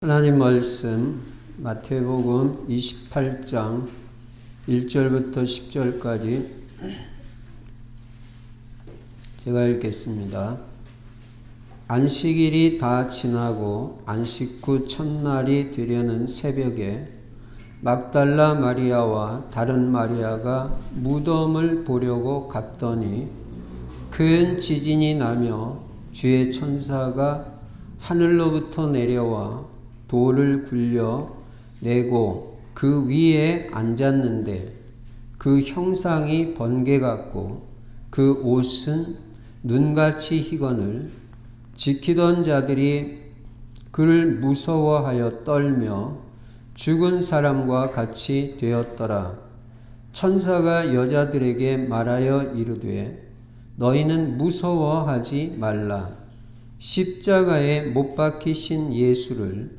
하나님 말씀 마태복음 28장 1절부터 10절까지 제가 읽겠습니다. 안식일이 다 지나고 안식 후 첫날이 되려는 새벽에 막달라 마리아와 다른 마리아가 무덤을 보려고 갔더니 큰 지진이 나며 주의 천사가 하늘로부터 내려와 돌을 굴려 내고 그 위에 앉았는데 그 형상이 번개 같고 그 옷은 눈같이 희거늘 지키던 자들이 그를 무서워하여 떨며 죽은 사람과 같이 되었더라. 천사가 여자들에게 말하여 이르되 너희는 무서워하지 말라. 십자가에 못 박히신 예수를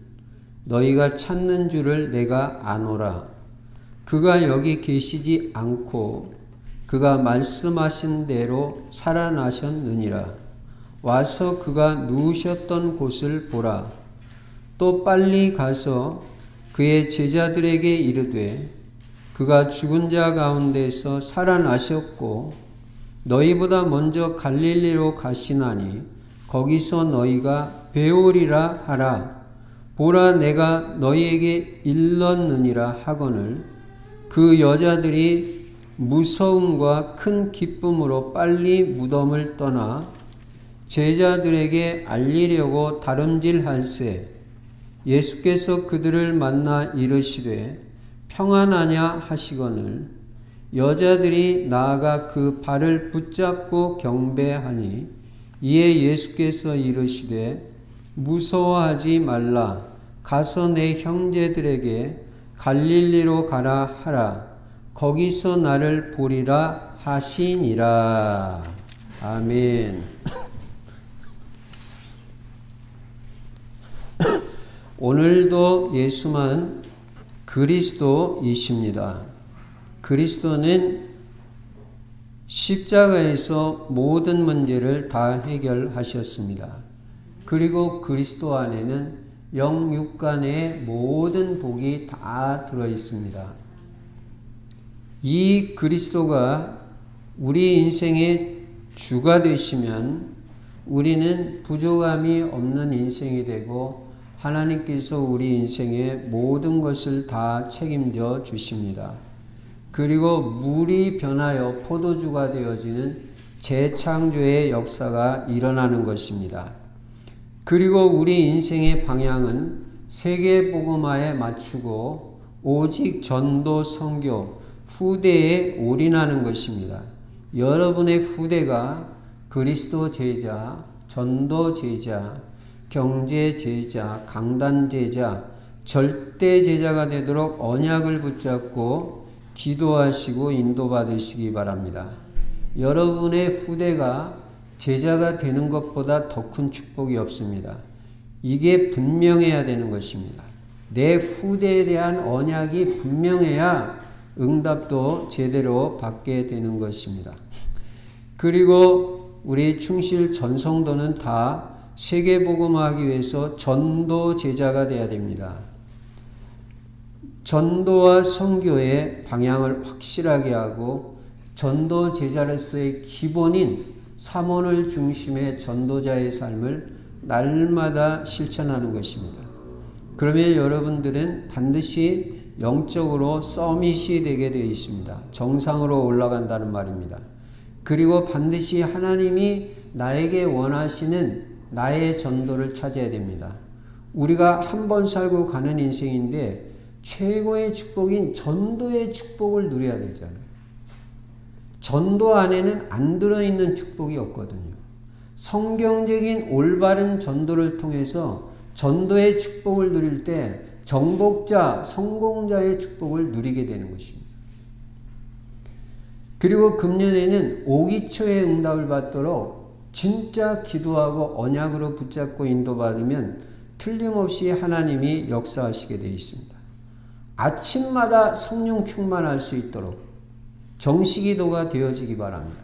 너희가 찾는 줄을 내가 아노라. 그가 여기 계시지 않고 그가 말씀하신 대로 살아나셨느니라. 와서 그가 누우셨던 곳을 보라. 또 빨리 가서 그의 제자들에게 이르되 그가 죽은 자 가운데서 살아나셨고 너희보다 먼저 갈릴리로 가시나니 거기서 너희가 배우리라 하라. 보라 내가 너희에게 일렀느니라 하거늘 그 여자들이 무서움과 큰 기쁨으로 빨리 무덤을 떠나 제자들에게 알리려고 다름질할세. 예수께서 그들을 만나 이르시되 평안하냐 하시거늘 여자들이 나아가 그 발을 붙잡고 경배하니 이에 예수께서 이르시되 무서워하지 말라. 가서 내 형제들에게 갈릴리로 가라 하라. 거기서 나를 보리라 하시니라. 아멘. 오늘도 예수만 그리스도이십니다. 그리스도는 십자가에서 모든 문제를 다 해결하셨습니다. 그리고 그리스도 안에는 영육간의 모든 복이 다 들어있습니다. 이 그리스도가 우리 인생의 주가 되시면 우리는 부족함이 없는 인생이 되고 하나님께서 우리 인생의 모든 것을 다 책임져 주십니다. 그리고 물이 변하여 포도주가 되어지는 재창조의 역사가 일어나는 것입니다. 그리고 우리 인생의 방향은 세계복음화에 맞추고 오직 전도 선교 후대에 올인하는 것입니다. 여러분의 후대가 그리스도 제자, 전도 제자, 경제 제자, 강단 제자, 절대 제자가 되도록 언약을 붙잡고 기도하시고 인도받으시기 바랍니다. 여러분의 후대가 제자가 되는 것보다 더 큰 축복이 없습니다. 이게 분명해야 되는 것입니다. 내 후대에 대한 언약이 분명해야 응답도 제대로 받게 되는 것입니다. 그리고 우리 충실 전성도는 다 세계복음화하기 위해서 전도 제자가 되어야 됩니다. 전도와 선교의 방향을 확실하게 하고 전도 제자로서의 기본인 사모를 중심의 전도자의 삶을 날마다 실천하는 것입니다. 그러면 여러분들은 반드시 영적으로 서밋이 되게 되어 있습니다. 정상으로 올라간다는 말입니다. 그리고 반드시 하나님이 나에게 원하시는 나의 전도를 찾아야 됩니다. 우리가 한 번 살고 가는 인생인데 최고의 축복인 전도의 축복을 누려야 되잖아요. 전도 안에는 안 들어있는 축복이 없거든요. 성경적인 올바른 전도를 통해서 전도의 축복을 누릴 때 정복자, 성공자의 축복을 누리게 되는 것입니다. 그리고 금년에는 오기초의 응답을 받도록 진짜 기도하고 언약으로 붙잡고 인도받으면 틀림없이 하나님이 역사하시게 되어 있습니다. 아침마다 성령 충만할 수 있도록 정시기도가 되어지기 바랍니다.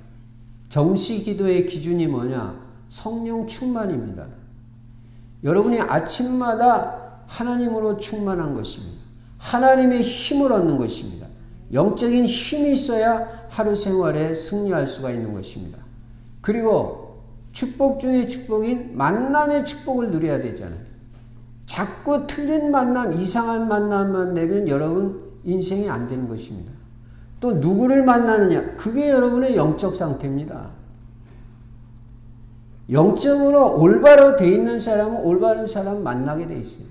정시기도의 기준이 뭐냐? 성령 충만입니다. 여러분이 아침마다 하나님으로 충만한 것입니다. 하나님의 힘을 얻는 것입니다. 영적인 힘이 있어야 하루 생활에 승리할 수가 있는 것입니다. 그리고 축복 중에 축복인 만남의 축복을 누려야 되잖아요. 자꾸 틀린 만남, 이상한 만남만 내면 여러분 인생이 안 되는 것입니다. 또 누구를 만나느냐? 그게 여러분의 영적 상태입니다. 영적으로 올바로 돼 있는 사람은 올바른 사람 만나게 돼 있어요.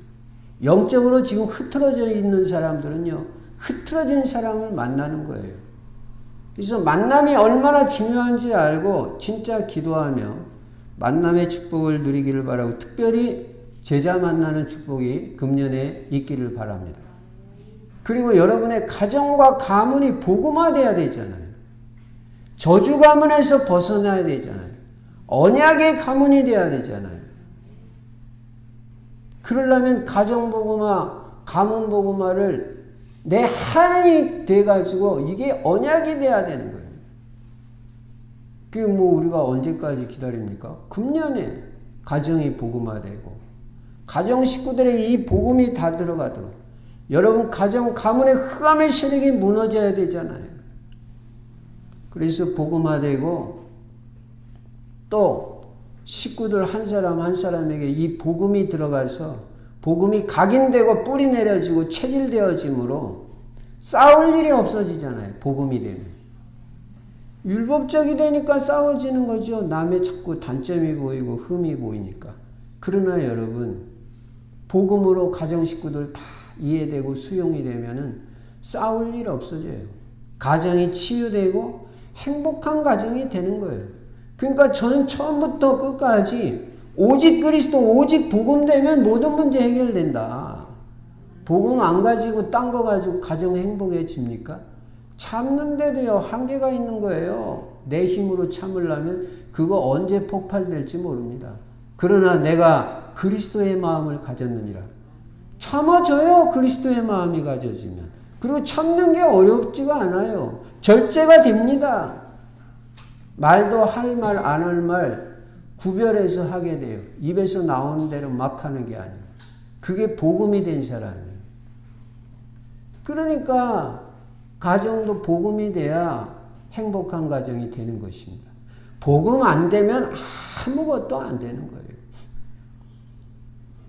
영적으로 지금 흐트러져 있는 사람들은요, 흐트러진 사람을 만나는 거예요. 그래서 만남이 얼마나 중요한지 알고 진짜 기도하며 만남의 축복을 누리기를 바라고, 특별히 제자 만나는 축복이 금년에 있기를 바랍니다. 그리고 여러분의 가정과 가문이 복음화돼야 되잖아요. 저주 가문에서 벗어나야 되잖아요. 언약의 가문이 돼야 되잖아요. 그러려면 가정 복음화, 가문 복음화를 내 한이 돼가지고 이게 언약이 돼야 되는 거예요. 그게 뭐 우리가 언제까지 기다립니까? 금년에 가정이 복음화되고 가정 식구들의 이 복음이 다 들어가도록 여러분 가정 가문의 흑암의 세력이 무너져야 되잖아요. 그래서 복음화되고 또 식구들 한 사람 한 사람에게 이 복음이 들어가서 복음이 각인되고 뿌리 내려지고 체질되어짐으로 싸울 일이 없어지잖아요. 복음이 되면. 율법적이 되니까 싸워지는 거죠. 남의 자꾸 단점이 보이고 흠이 보이니까. 그러나 여러분 복음으로 가정 식구들 다 이해되고 수용이 되면은 싸울 일 없어져요. 가정이 치유되고 행복한 가정이 되는 거예요. 그러니까 저는 처음부터 끝까지 오직 그리스도, 오직 복음 되면 모든 문제 해결된다. 복음 안 가지고 딴 거 가지고 가정 행복해집니까? 참는데도요 한계가 있는 거예요. 내 힘으로 참으려면 그거 언제 폭발될지 모릅니다. 그러나 내가 그리스도의 마음을 가졌느니라. 참아줘요. 그리스도의 마음이 가져지면. 그리고 참는 게 어렵지가 않아요. 절제가 됩니다. 말도 할 말 안 할 말 구별해서 하게 돼요. 입에서 나오는 대로 막 하는 게 아니에요. 그게 복음이 된 사람이에요. 그러니까 가정도 복음이 돼야 행복한 가정이 되는 것입니다. 복음 안 되면 아무것도 안 되는 거예요.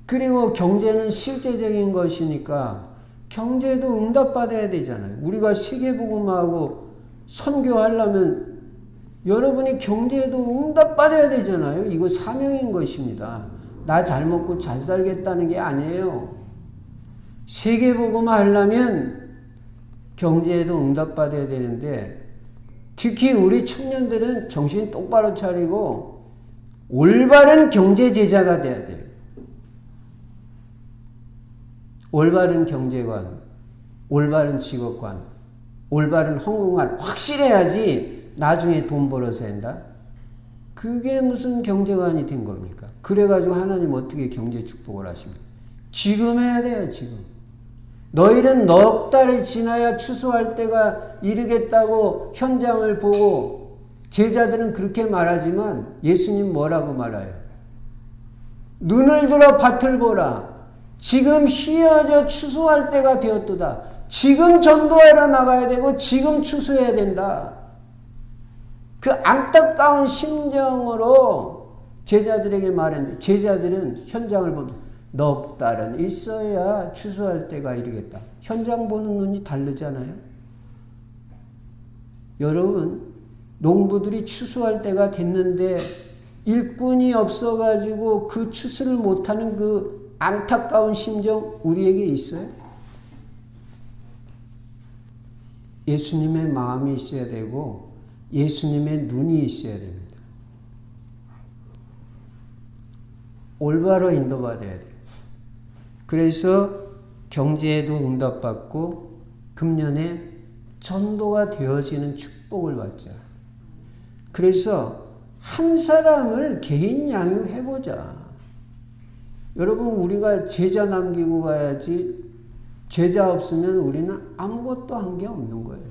그리고 경제는 실제적인 것이니까 경제도 응답받아야 되잖아요. 우리가 세계복음하고 선교하려면 여러분이 경제에도 응답받아야 되잖아요. 이거 사명인 것입니다. 나 잘 먹고 잘 살겠다는 게 아니에요. 세계복음 하려면 경제에도 응답받아야 되는데 특히 우리 청년들은 정신 똑바로 차리고 올바른 경제 제자가 돼야 돼요. 올바른 경제관, 올바른 직업관, 올바른 헌금관 확실해야지 나중에 돈 벌어서 한다? 그게 무슨 경제관이 된 겁니까? 그래가지고 하나님 어떻게 경제 축복을 하십니까? 지금 해야 돼요, 지금. 너희는 넉 달이 지나야 추수할 때가 이르겠다고 현장을 보고 제자들은 그렇게 말하지만 예수님 뭐라고 말해요? 눈을 들어 밭을 보라. 지금 희어져 추수할 때가 되었도다. 지금 전도하러 나가야 되고 지금 추수해야 된다. 그 안타까운 심정으로 제자들에게 말했는데 제자들은 현장을 보면 넉 달은 있어야 추수할 때가 이르겠다. 현장 보는 눈이 다르잖아요. 여러분 농부들이 추수할 때가 됐는데 일꾼이 없어가지고 그 추수를 못하는 그 안타까운 심정 우리에게 있어요? 예수님의 마음이 있어야 되고 예수님의 눈이 있어야 됩니다. 올바로 인도받아야 돼요. 그래서 경제에도 응답받고 금년에 전도가 되어지는 축복을 받자. 그래서 한 사람을 개인 양육해보자. 여러분 우리가 제자 남기고 가야지 제자 없으면 우리는 아무것도 한 게 없는 거예요.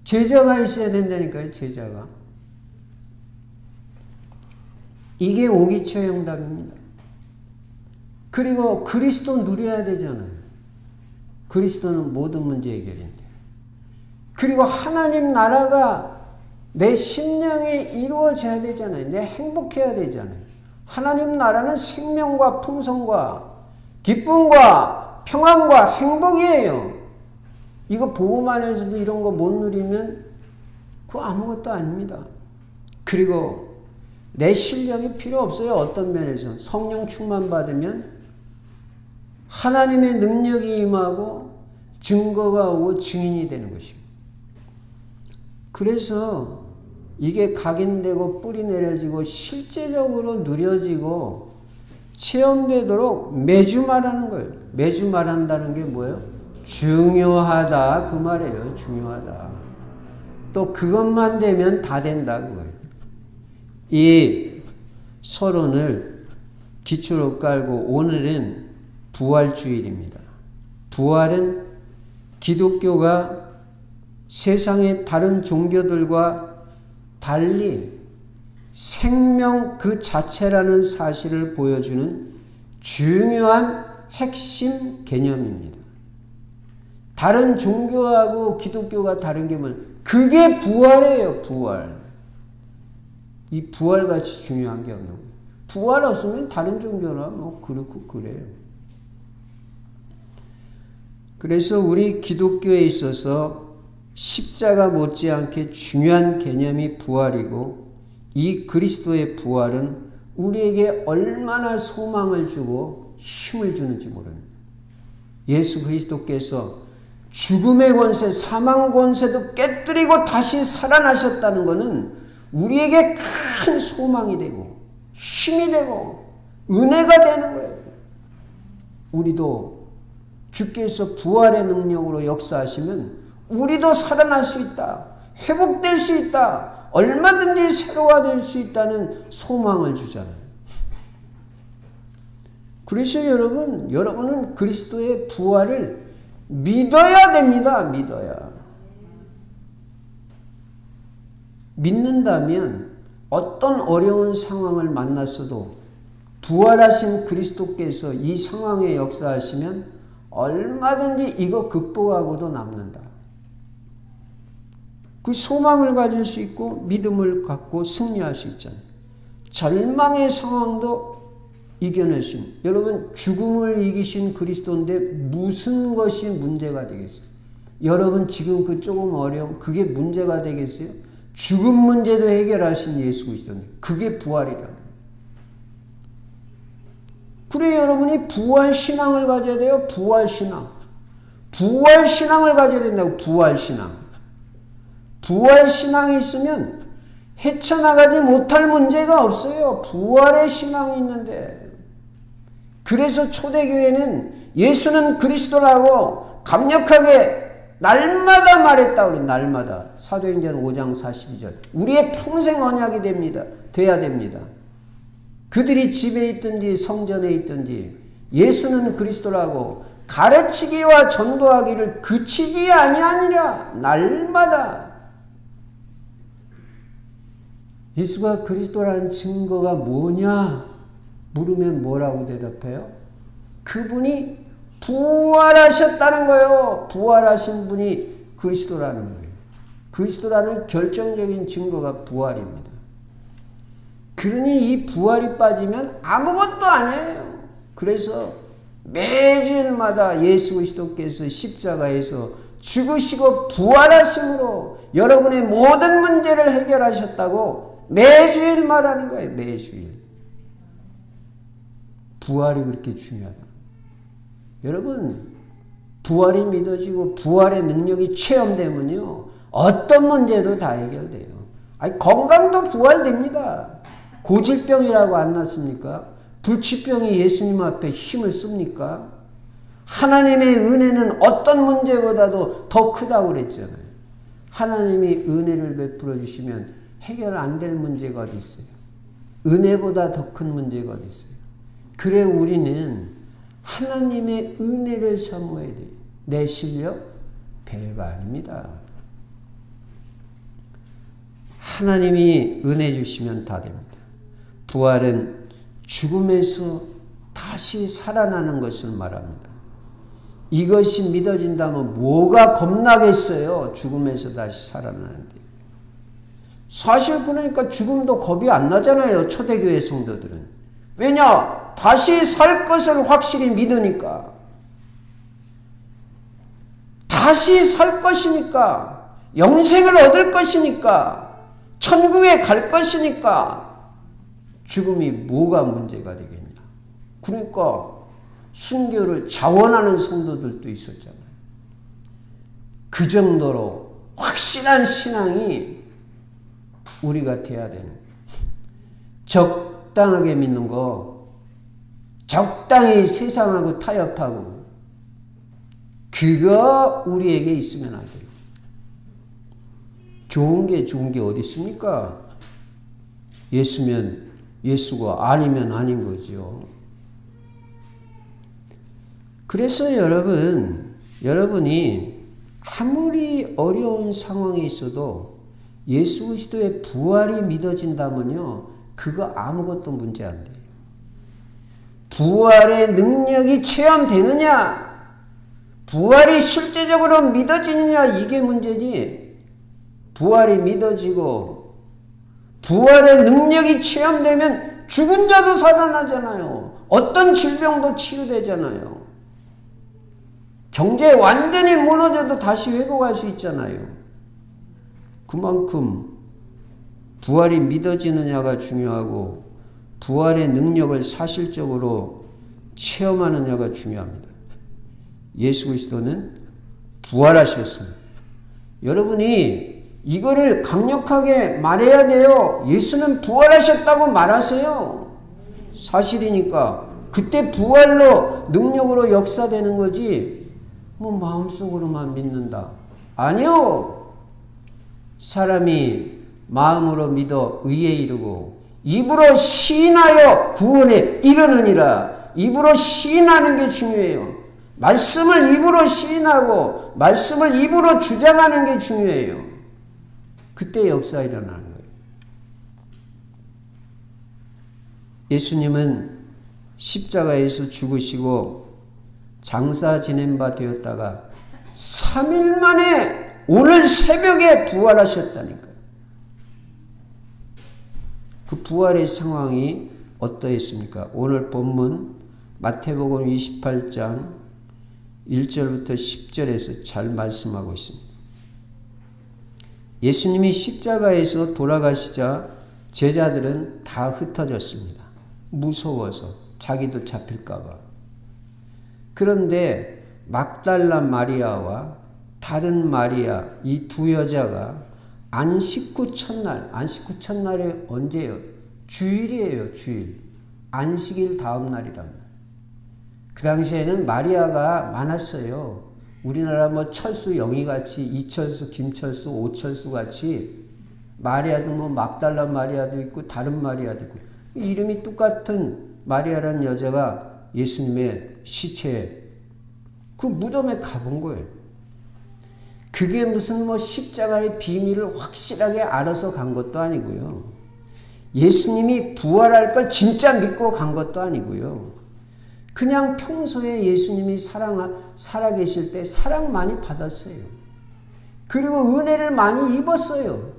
제자가 있어야 된다니까요. 제자가. 이게 오기초의 응답입니다. 그리고 그리스도 누려야 되잖아요. 그리스도는 모든 문제 해결인데. 그리고 하나님 나라가 내 심령에 이루어져야 되잖아요. 내 행복해야 되잖아요. 하나님 나라는 생명과 풍성과 기쁨과 평안과 행복이에요. 이거 복음 안에서도 이런 거 못 누리면 그거 아무것도 아닙니다. 그리고 내 실력이 필요 없어요. 어떤 면에서 성령 충만 받으면 하나님의 능력이 임하고 증거가 오고 증인이 되는 것입니다. 그래서 이게 각인되고 뿌리 내려지고 실제적으로 누려지고 체험되도록 매주 말하는 거예요. 매주 말한다는 게 뭐예요? 중요하다 그 말이에요. 중요하다. 또 그것만 되면 다 된다 그거예요. 이 서론을 기초로 깔고 오늘은 부활주일입니다. 부활은 기독교가 세상의 다른 종교들과 달리 생명 그 자체라는 사실을 보여주는 중요한 핵심 개념입니다. 다른 종교하고 기독교가 다른 게 뭐냐? 그게 부활이에요. 부활. 이 부활같이 중요한 게 없는 거예요. 부활 없으면 다른 종교나 뭐 그렇고 그래요. 그래서 우리 기독교에 있어서 십자가 못지않게 중요한 개념이 부활이고 이 그리스도의 부활은 우리에게 얼마나 소망을 주고 힘을 주는지 모릅니다. 예수 그리스도께서 죽음의 권세, 사망 권세도 깨뜨리고 다시 살아나셨다는 것은 우리에게 큰 소망이 되고 힘이 되고 은혜가 되는 거예요. 우리도 주께서 부활의 능력으로 역사하시면 우리도 살아날 수 있다. 회복될 수 있다. 얼마든지 새로워질 수 있다는 소망을 주잖아요. 그래서 여러분은 그리스도의 부활을 믿어야 됩니다. 믿어야. 믿는다면 어떤 어려운 상황을 만났어도 부활하신 그리스도께서 이 상황에 역사하시면 얼마든지 이거 극복하고도 남는다. 그 소망을 가질 수 있고 믿음을 갖고 승리할 수 있잖아요. 절망의 상황도 이겨낼 수 있는. 여러분 죽음을 이기신 그리스도인데 무슨 것이 문제가 되겠어요? 여러분 지금 그 조금 어려움 그게 문제가 되겠어요? 죽음 문제도 해결하신 예수 그리스도인데 그게 부활이라. 그래 여러분이 부활신앙을 가져야 돼요. 부활신앙. 부활신앙을 가져야 된다고. 부활신앙. 부활신앙이 있으면 헤쳐나가지 못할 문제가 없어요. 부활의 신앙이 있는데. 그래서 초대교회는 예수는 그리스도라고 강력하게 날마다 말했다. 우리 날마다. 사도행전 5장 42절. 우리의 평생 언약이 돼야 됩니다. 그들이 집에 있든지 성전에 있든지 예수는 그리스도라고 가르치기와 전도하기를 그치지 아니하니라. 날마다. 예수가 그리스도라는 증거가 뭐냐 물으면 뭐라고 대답해요? 그분이 부활하셨다는 거예요. 부활하신 분이 그리스도라는 거예요. 그리스도라는 결정적인 증거가 부활입니다. 그러니 이 부활이 빠지면 아무것도 아니에요. 그래서 매주일마다 예수 그리스도께서 십자가에서 죽으시고 부활하심으로 여러분의 모든 문제를 해결하셨다고 매주일 말하는 거예요. 매주일. 부활이 그렇게 중요하다. 여러분 부활이 믿어지고 부활의 능력이 체험되면요 어떤 문제도 다 해결돼요. 아니 건강도 부활됩니다. 고질병이라고 안 났습니까? 불치병이 예수님 앞에 힘을 씁니까? 하나님의 은혜는 어떤 문제보다도 더 크다고 그랬잖아요. 하나님이 은혜를 베풀어 주시면 해결 안 될 문제가 어디 있어요? 은혜보다 더 큰 문제가 어디 있어요? 그래 우리는 하나님의 은혜를 사모해야 돼요. 내 실력 별거 아닙니다. 하나님이 은혜 주시면 다 됩니다. 부활은 죽음에서 다시 살아나는 것을 말합니다. 이것이 믿어진다면 뭐가 겁나겠어요? 죽음에서 다시 살아나는데. 사실 그러니까 죽음도 겁이 안 나잖아요. 초대교회 성도들은. 왜냐? 다시 살 것을 확실히 믿으니까. 다시 살 것이니까. 영생을 얻을 것이니까. 천국에 갈 것이니까. 죽음이 뭐가 문제가 되겠냐. 그러니까 순교를 자원하는 성도들도 있었잖아요. 그 정도로 확실한 신앙이 우리가 돼야 되는 거예요. 적당하게 믿는 거, 적당히 세상하고 타협하고, 그거 우리에게 있으면 안 돼요. 좋은 게 어디 있습니까? 예수면 예수고 아니면 아닌 거죠. 그래서 여러분이 아무리 어려운 상황이 있어도 예수 그리스도의 부활이 믿어진다면요, 그거 아무것도 문제 안 돼요. 부활의 능력이 체험되느냐, 부활이 실제적으로 믿어지느냐, 이게 문제지. 부활이 믿어지고 부활의 능력이 체험되면 죽은 자도 살아나잖아요. 어떤 질병도 치유되잖아요. 경제 완전히 무너져도 다시 회복할 수 있잖아요. 그만큼 부활이 믿어지느냐가 중요하고 부활의 능력을 사실적으로 체험하느냐가 중요합니다. 예수 그리스도는 부활하셨습니다. 여러분이 이거를 강력하게 말해야 돼요. 예수는 부활하셨다고 말하세요. 사실이니까. 그때 부활로 능력으로 역사되는 거지 뭐 마음속으로만 믿는다. 아니요. 사람이 마음으로 믿어 의에 이르고 입으로 시인하여 구원에 이르느니라. 입으로 시인하는 게 중요해요. 말씀을 입으로 시인하고 말씀을 입으로 주장하는 게 중요해요. 그때 역사 일어나는 거예요. 예수님은 십자가에서 죽으시고 장사 지낸 바 되었다가 3일 만에 오늘 새벽에 부활하셨다니까요. 그 부활의 상황이 어떠했습니까? 오늘 본문 마태복음 28장 1절부터 10절에서 잘 말씀하고 있습니다. 예수님이 십자가에서 돌아가시자 제자들은 다 흩어졌습니다. 무서워서 자기도 잡힐까 봐. 그런데 막달라 마리아와 다른 마리아 이 두 여자가 안식 후 첫날, 안식 후 첫날이 언제예요? 주일이에요, 주일. 안식일 다음 날이랍니다. 그 당시에는 마리아가 많았어요. 우리나라 뭐 철수 영희같이 이철수, 김철수, 오철수 같이 마리아도 뭐 막달라 마리아도 있고 다른 마리아도 있고 이름이 똑같은 마리아라는 여자가 예수님의 시체에 그 무덤에 가본 거예요. 그게 무슨 뭐 십자가의 비밀을 확실하게 알아서 간 것도 아니고요. 예수님이 부활할 걸 진짜 믿고 간 것도 아니고요. 그냥 평소에 예수님이 살아계실 때 사랑 많이 받았어요. 그리고 은혜를 많이 입었어요.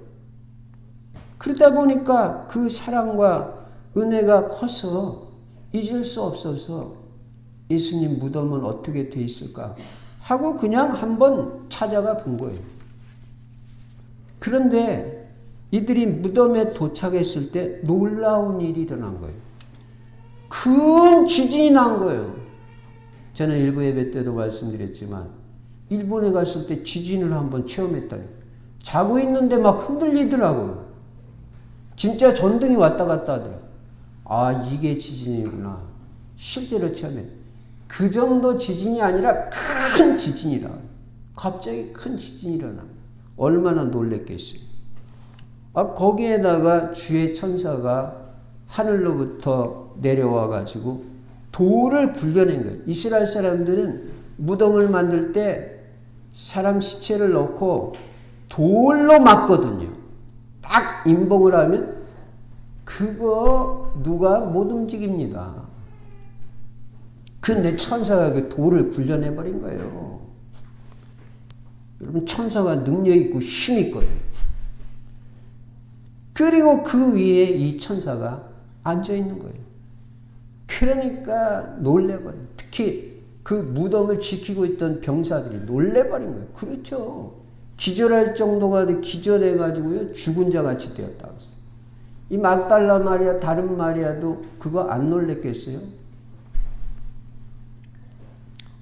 그러다 보니까 그 사랑과 은혜가 커서 잊을 수 없어서 예수님 무덤은 어떻게 돼 있을까 하고 그냥 한번 찾아가 본 거예요. 그런데 이들이 무덤에 도착했을 때 놀라운 일이 일어난 거예요. 큰 지진이 난 거예요. 저는 일부 예배 때도 말씀드렸지만 일본에 갔을 때 지진을 한번 체험했다니. 자고 있는데 막 흔들리더라고요. 진짜 전등이 왔다 갔다 하더라고요. 아, 이게 지진이구나. 실제로 체험했어요. 그 정도 지진이 아니라 큰 지진이라. 갑자기 큰 지진이 일어나. 얼마나 놀랬겠어요. 거기에다가 주의 천사가 하늘로부터 내려와 가지고 돌을 굴려낸 거예요. 이스라엘 사람들은 무덤을 만들 때 사람 시체를 넣고 돌로 막거든요. 딱 임봉을 하면 그거 누가 못 움직입니다. 근데 천사가 그 돌을 굴려내버린 거예요. 여러분, 천사가 능력 있고 힘 있거든요. 그리고 그 위에 이 천사가 앉아 있는 거예요. 그러니까 놀래버려요. 특히 그 무덤을 지키고 있던 병사들이 놀래버린 거예요. 그렇죠. 기절할 정도가 기절해가지고요, 죽은 자 같이 되었다고 했어요. 이 막달라 마리아, 다른 마리아도 그거 안 놀랬겠어요?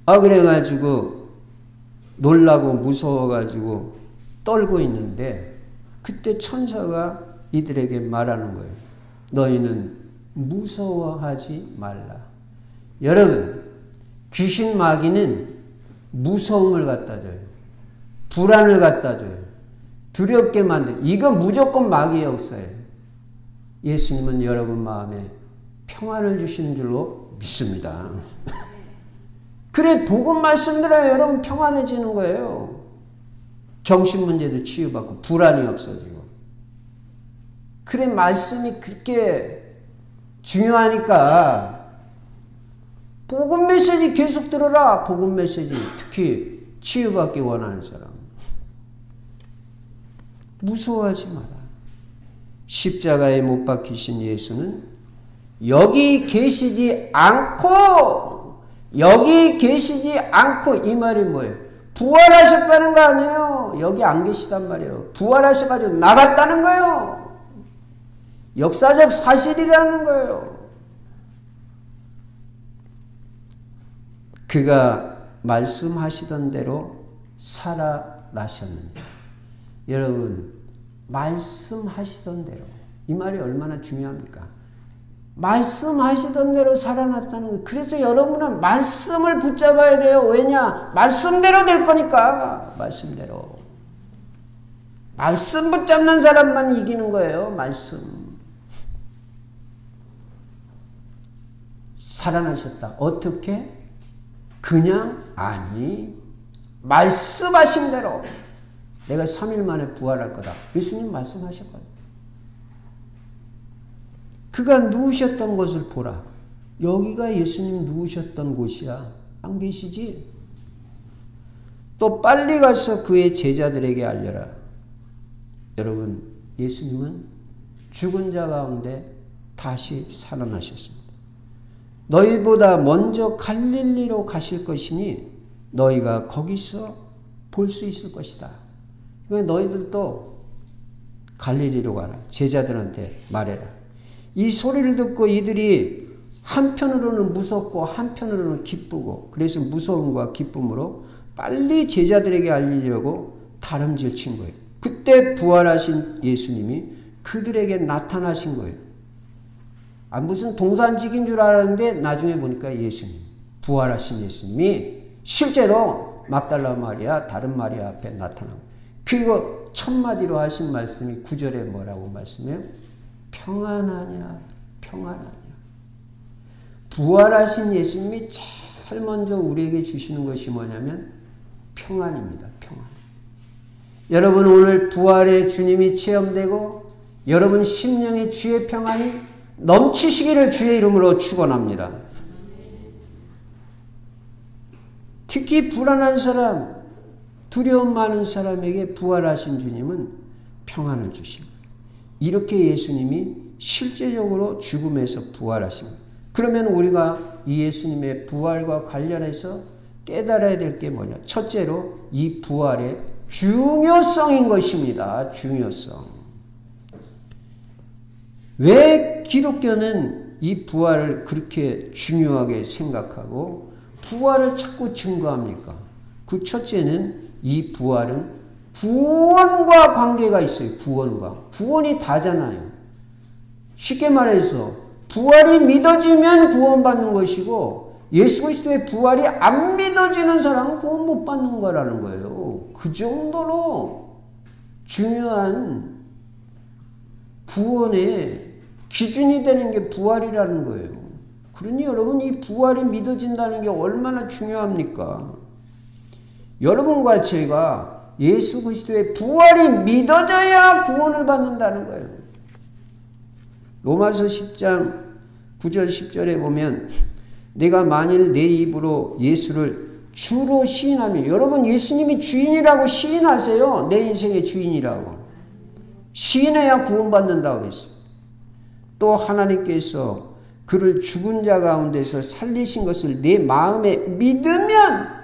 그래가지고 놀라고 무서워가지고 떨고 있는데 그때 천사가 이들에게 말하는 거예요. 너희는 무서워하지 말라. 여러분, 귀신 마귀는 무서움을 갖다 줘요. 불안을 갖다 줘요. 두렵게 만들. 이건 무조건 마귀의 역사예요. 예수님은 여러분 마음에 평안을 주시는 줄로 믿습니다. 그래, 복음 말씀 들어야 여러분 평안해지는 거예요. 정신 문제도 치유받고 불안이 없어지고. 그래, 말씀이 그렇게 중요하니까 복음 메시지 계속 들어라. 복음 메시지. 특히 치유받기 원하는 사람. 무서워하지 마라. 십자가에 못 박히신 예수는 여기 계시지 않고 이 말이 뭐예요? 부활하셨다는 거 아니에요. 여기 안 계시단 말이에요. 부활하셔가지고 나갔다는 거예요. 역사적 사실이라는 거예요. 그가 말씀하시던 대로 살아나셨는데, 여러분, 말씀하시던 대로, 이 말이 얼마나 중요합니까? 말씀하시던 대로 살아났다는 거예요. 그래서 여러분은 말씀을 붙잡아야 돼요. 왜냐? 말씀대로 될 거니까. 말씀대로. 말씀 붙잡는 사람만 이기는 거예요. 말씀. 살아나셨다. 어떻게? 그냥? 아니, 말씀하신 대로 내가 3일 만에 부활할 거다. 예수님 말씀하셨거든요. 그가 누우셨던 곳을 보라. 여기가 예수님 누우셨던 곳이야. 안 계시지? 또 빨리 가서 그의 제자들에게 알려라. 여러분, 예수님은 죽은 자 가운데 다시 살아나셨습니다. 너희보다 먼저 갈릴리로 가실 것이니 너희가 거기서 볼 수 있을 것이다. 그러니까 너희들도 갈릴리로 가라. 제자들한테 말해라. 이 소리를 듣고 이들이 한편으로는 무섭고 한편으로는 기쁘고, 그래서 무서움과 기쁨으로 빨리 제자들에게 알리려고 다름질 친 거예요. 그때 부활하신 예수님이 그들에게 나타나신 거예요. 무슨 동산직인 줄 알았는데 나중에 보니까 예수님, 부활하신 예수님이 실제로 막달라 마리아, 다른 마리아 앞에 나타나고, 그리고 첫 마디로 하신 말씀이 9절에 뭐라고 말씀해요? 평안하냐, 평안하냐. 부활하신 예수님이 제일 먼저 우리에게 주시는 것이 뭐냐면 평안입니다. 평안. 여러분, 오늘 부활의 주님이 체험되고 여러분 심령의 주의 평안이 넘치시기를 주의 이름으로 축원합니다. 특히 불안한 사람, 두려움 많은 사람에게 부활하신 주님은 평안을 주십니다. 이렇게 예수님이 실제적으로 죽음에서 부활하신 거예요. 그러면 우리가 이 예수님의 부활과 관련해서 깨달아야 될 게 뭐냐? 첫째로 이 부활의 중요성인 것입니다. 중요성. 왜 기독교는 이 부활을 그렇게 중요하게 생각하고 부활을 자꾸 증거합니까? 그 첫째는 이 부활은 구원과 관계가 있어요. 구원과. 구원이 다잖아요. 쉽게 말해서 부활이 믿어지면 구원받는 것이고 예수 그리스도의 부활이 안 믿어지는 사람은 구원 못 받는 거라는 거예요. 그 정도로 중요한 구원의 기준이 되는 게 부활이라는 거예요. 그러니 여러분, 이 부활이 믿어진다는 게 얼마나 중요합니까? 여러분과 제가 예수 그리스도의 부활이 믿어져야 구원을 받는다는 거예요. 로마서 10장 9절 10절에 보면 내가 만일 내 입으로 예수를 주로 시인하면, 여러분 예수님이 주인이라고 시인하세요. 내 인생의 주인이라고. 시인해야 구원받는다고 그랬어요. 또 하나님께서 그를 죽은 자 가운데서 살리신 것을 내 마음에 믿으면,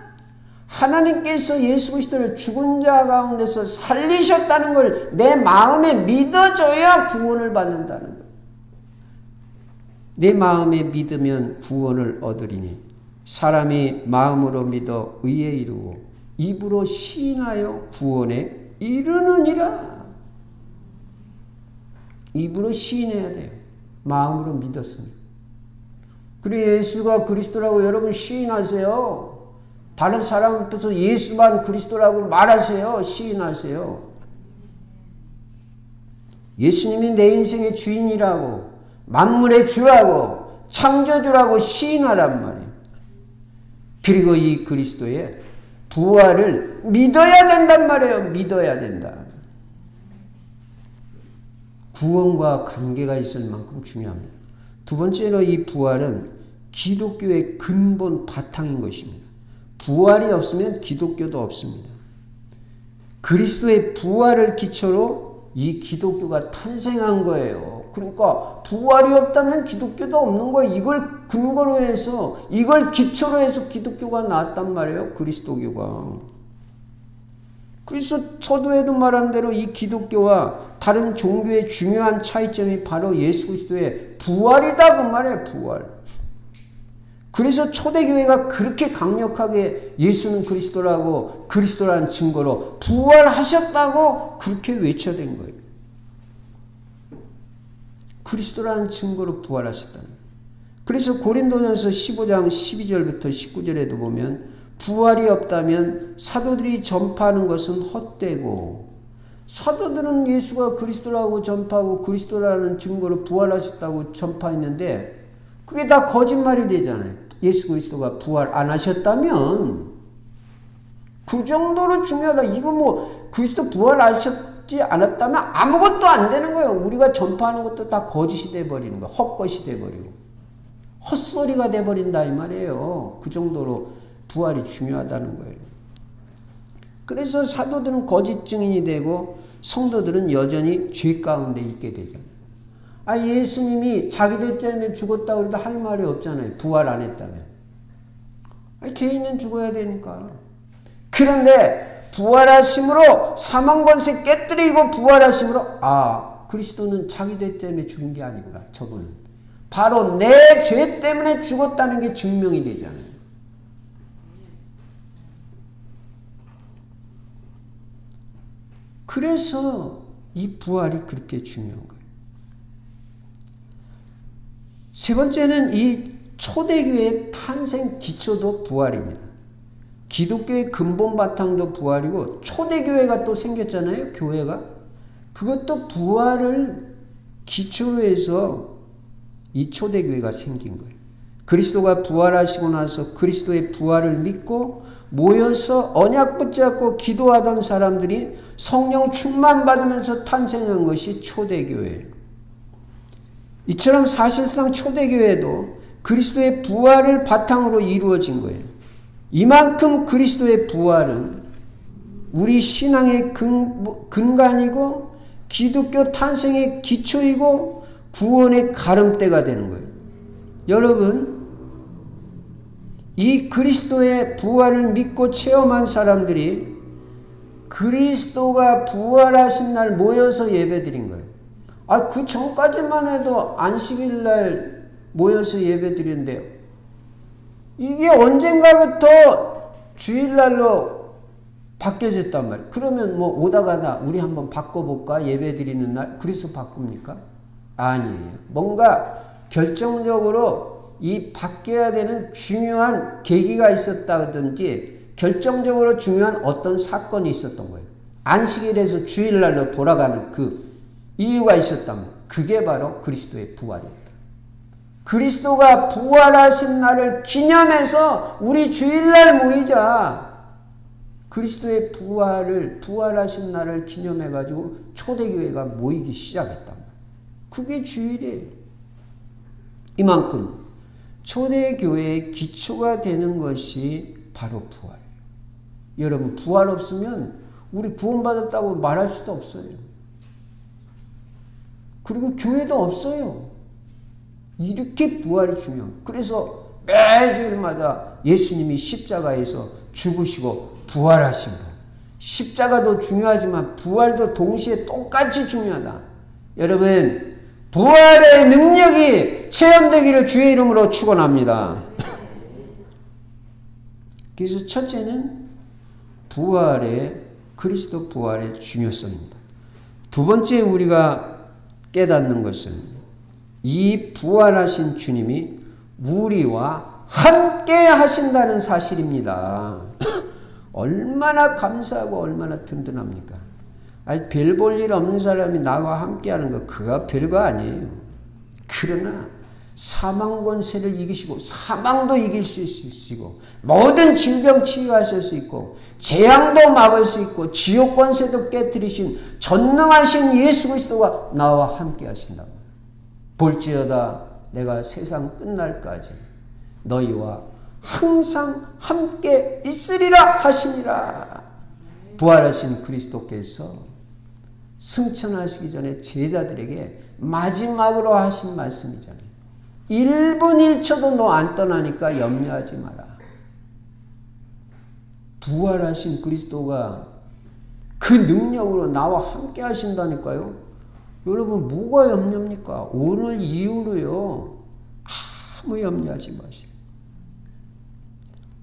하나님께서 예수 그리스도를 죽은 자 가운데서 살리셨다는 걸 내 마음에 믿어줘야 구원을 받는다는 거예요. 내 마음에 믿으면 구원을 얻으리니 사람이 마음으로 믿어 의에 이르고 입으로 시인하여 구원에 이르느니라. 입으로 시인해야 돼요. 마음으로 믿었으니. 그리고 예수가 그리스도라고 여러분 시인하세요. 다른 사람 앞에서 예수만 그리스도라고 말하세요. 시인하세요. 예수님이 내 인생의 주인이라고, 만물의 주라고, 창조주라고 시인하란 말이에요. 그리고 이 그리스도의 부활을 믿어야 된단 말이에요. 믿어야 된다. 구원과 관계가 있을 만큼 중요합니다. 두 번째로 이 부활은 기독교의 근본 바탕인 것입니다. 부활이 없으면 기독교도 없습니다. 그리스도의 부활을 기초로 이 기독교가 탄생한 거예요. 그러니까 부활이 없다면 기독교도 없는 거예요. 이걸 근거로 해서, 이걸 기초로 해서 기독교가 나왔단 말이에요. 그리스도교가. 그래서 서두에도 말한 대로 이 기독교와 다른 종교의 중요한 차이점이 바로 예수 그리스도의 부활이다 그 말이에요. 부활. 그래서 초대교회가 그렇게 강력하게 예수는 그리스도라고, 그리스도라는 증거로 부활하셨다고 그렇게 외쳐댄 거예요. 그리스도라는 증거로 부활하셨다는 거예요. 그래서 고린도전서 15장 12절부터 19절에도 보면 부활이 없다면 사도들이 전파하는 것은 헛되고, 사도들은 예수가 그리스도라고 전파하고 그리스도라는 증거로 부활하셨다고 전파했는데 그게 다 거짓말이 되잖아요. 예수 그리스도가 부활 안 하셨다면 그 정도로 중요하다. 이거 뭐 그리스도 부활하셨지 않았다면 아무것도 안 되는 거예요. 우리가 전파하는 것도 다 거짓이 돼버리는 거예요. 헛것이 돼버리고 헛소리가 돼버린다 이 말이에요. 그 정도로 부활이 중요하다는 거예요. 그래서 사도들은 거짓 증인이 되고 성도들은 여전히 죄 가운데 있게 되잖아요. 예수님이 자기들 때문에 죽었다고 해도 할 말이 없잖아요. 부활 안 했다면. 죄인은 죽어야 되니까. 그런데 부활하심으로 사망 권세 깨뜨리고 부활하심으로 그리스도는 자기들 때문에 죽은 게 아니구나. 저분은 바로 내 죄 때문에 죽었다는 게 증명이 되잖아요. 그래서 이 부활이 그렇게 중요한 거예요. 세 번째는 이 초대교회의 탄생 기초도 부활입니다. 기독교의 근본 바탕도 부활이고 초대교회가 또 생겼잖아요. 교회가. 그것도 부활을 기초로 해서 이 초대교회가 생긴 거예요. 그리스도가 부활하시고 나서 그리스도의 부활을 믿고 모여서 언약 붙잡고 기도하던 사람들이 성령 충만 받으면서 탄생한 것이 초대교회예요. 이처럼 사실상 초대교회도 그리스도의 부활을 바탕으로 이루어진 거예요. 이만큼 그리스도의 부활은 우리 신앙의 근간이고 기독교 탄생의 기초이고 구원의 가름대가 되는 거예요. 여러분, 이 그리스도의 부활을 믿고 체험한 사람들이 그리스도가 부활하신 날 모여서 예배드린 거예요. 그 전까지만 해도 안식일 날 모여서 예배 드리는데요. 이게 언젠가부터 주일날로 바뀌어졌단 말이에요. 그러면 뭐 오다가다 우리 한번 바꿔볼까? 예배 드리는 날? 그래서 바꿉니까? 아니에요. 뭔가 결정적으로 이 바뀌어야 되는 중요한 계기가 있었다든지 결정적으로 중요한 어떤 사건이 있었던 거예요. 안식일에서 주일날로 돌아가는 그 이유가 있었다면 그게 바로 그리스도의 부활이었다. 그리스도가 부활하신 날을 기념해서 우리 주일날 모이자. 그리스도의 부활하신 날을 기념해가지고 초대교회가 모이기 시작했단 말이에요. 그게 주일이에요. 이만큼 초대교회의 기초가 되는 것이 바로 부활이에요. 여러분, 부활 없으면 우리 구원받았다고 말할 수도 없어요. 그리고 교회도 없어요. 이렇게 부활이 중요해요. 그래서 매주일마다 예수님이 십자가에서 죽으시고 부활하신 것. 십자가도 중요하지만 부활도 동시에 똑같이 중요하다. 여러분, 부활의 능력이 체험되기를 주의 이름으로 축원합니다. 그래서 첫째는 그리스도 부활의 중요성입니다. 두 번째 우리가 깨닫는 것은 이 부활하신 주님이 우리와 함께 하신다는 사실입니다. 얼마나 감사하고 얼마나 든든합니까? 아니, 별 볼 일 없는 사람이 나와 함께 하는 거, 그거 별거 아니에요. 그러나 사망 권세를 이기시고 사망도 이길 수 있으시고 모든 질병 치유하실 수 있고 재앙도 막을 수 있고 지옥 권세도 깨뜨리신 전능하신 예수 그리스도가 나와 함께 하신다. 볼지어다 내가 세상 끝날까지 너희와 항상 함께 있으리라 하시니라. 부활하신 그리스도께서 승천하시기 전에 제자들에게 마지막으로 하신 말씀이잖아요. 1분 1초도 너 안 떠나니까 염려하지 마라. 부활하신 그리스도가 그 능력으로 나와 함께 하신다니까요. 여러분, 뭐가 염려입니까? 오늘 이후로요, 아무 염려하지 마세요.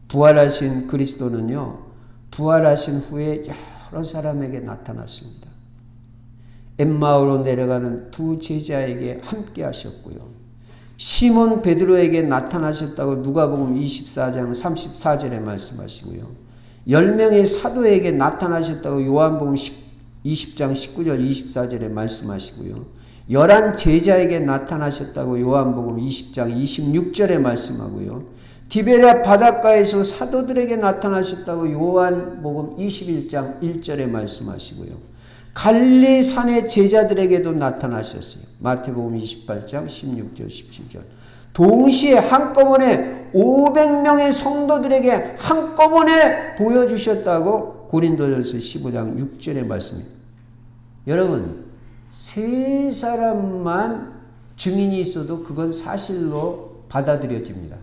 부활하신 그리스도는요, 부활하신 후에 여러 사람에게 나타났습니다. 엠마오로 내려가는 두 제자에게 함께 하셨고요. 시몬 베드로에게 나타나셨다고 누가복음 24장 34절에 말씀하시고요. 10명의 사도에게 나타나셨다고 요한복음 20장 19절 24절에 말씀하시고요. 11 제자에게 나타나셨다고 요한복음 20장 26절에 말씀하고요. 디베랴 바닷가에서 사도들에게 나타나셨다고 요한복음 21장 1절에 말씀하시고요. 갈릴리 산의 제자들에게도 나타나셨어요. 마태복음 28장 16절 17절. 동시에 한꺼번에 500명의 성도들에게 한꺼번에 보여주셨다고 고린도전서 15장 6절에 말씀입니다. 여러분, 세 사람만 증인이 있어도 그건 사실로 받아들여집니다.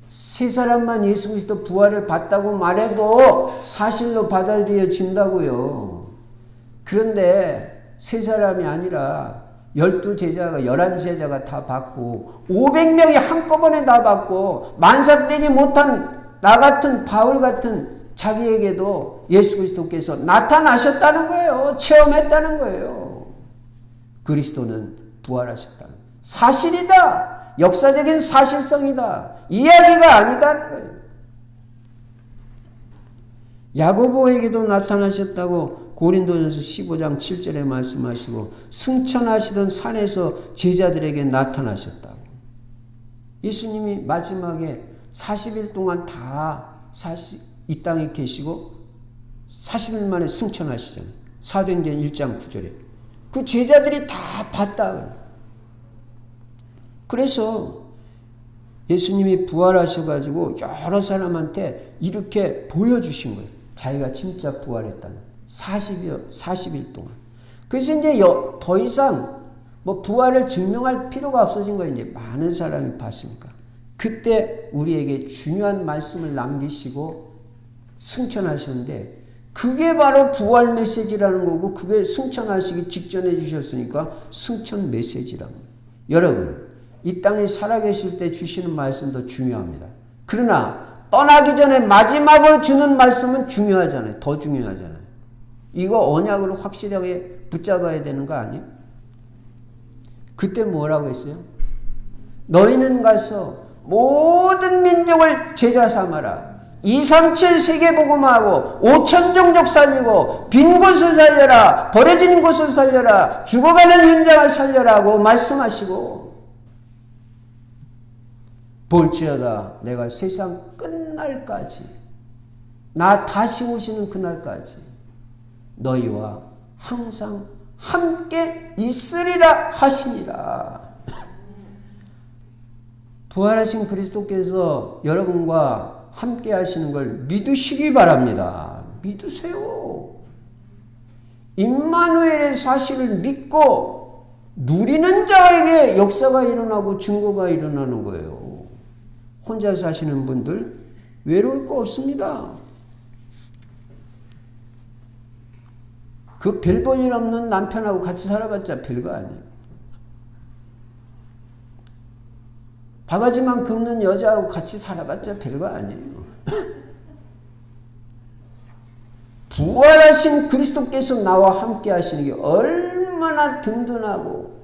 세 사람만 예수 그리스도 부활을 봤다고 말해도 사실로 받아들여진다고요. 그런데 세 사람이 아니라 12제자가 11제자가 다 받고 500명이 한꺼번에 다 받고 만삭되지 못한 나 같은 바울 같은 자기에게도 예수 그리스도께서 나타나셨다는 거예요. 체험했다는 거예요. 그리스도는 부활하셨다는 사실이다. 역사적인 사실성이다. 이야기가 아니다는 거예요. 야고보에게도 나타나셨다고 고린도전서 15장 7절에 말씀하시고 승천하시던 산에서 제자들에게 나타나셨다고. 예수님이 마지막에 40일 동안 이 땅에 계시고 40일 만에 승천하시잖아요. 사도행전 1장 9절에. 그 제자들이 다 봤다. 그래서 예수님이 부활하셔가지고 여러 사람한테 이렇게 보여주신 거예요. 자기가 진짜 부활했다는 40일 동안. 그래서 이제 더 이상 뭐 부활을 증명할 필요가 없어진 거예요. 이제 많은 사람이 봤으니까. 그때 우리에게 중요한 말씀을 남기시고 승천하셨는데 그게 바로 부활 메시지라는 거고 그게 승천하시기 직전에 주셨으니까 승천 메시지라는 거예요. 여러분, 이 땅에 살아계실 때 주시는 말씀도 중요합니다. 그러나 떠나기 전에 마지막으로 주는 말씀은 중요하잖아요. 더 중요하잖아요. 이거 언약으로 확실하게 붙잡아야 되는 거 아니에요? 그때 뭐라고 했어요? 너희는 가서 모든 민족을 제자 삼아라. 237 세계복음하고 5천 종족 살리고 빈 곳을 살려라. 버려진 곳을 살려라. 죽어가는 현장을 살려라고 말씀하시고 볼지어다 내가 세상 끝날까지 나 다시 오시는 그날까지 너희와 항상 함께 있으리라 하시니라. 부활하신 그리스도께서 여러분과 함께 하시는 걸 믿으시기 바랍니다. 믿으세요. 임마누엘의 사실을 믿고 누리는 자에게 역사가 일어나고 증거가 일어나는 거예요. 혼자 사시는 분들 외로울 거 없습니다. 그 별 볼 일 없는 남편하고 같이 살아봤자 별거 아니에요. 바가지만 긁는 여자하고 같이 살아봤자 별거 아니에요. 부활하신 그리스도께서 나와 함께 하시는 게 얼마나 든든하고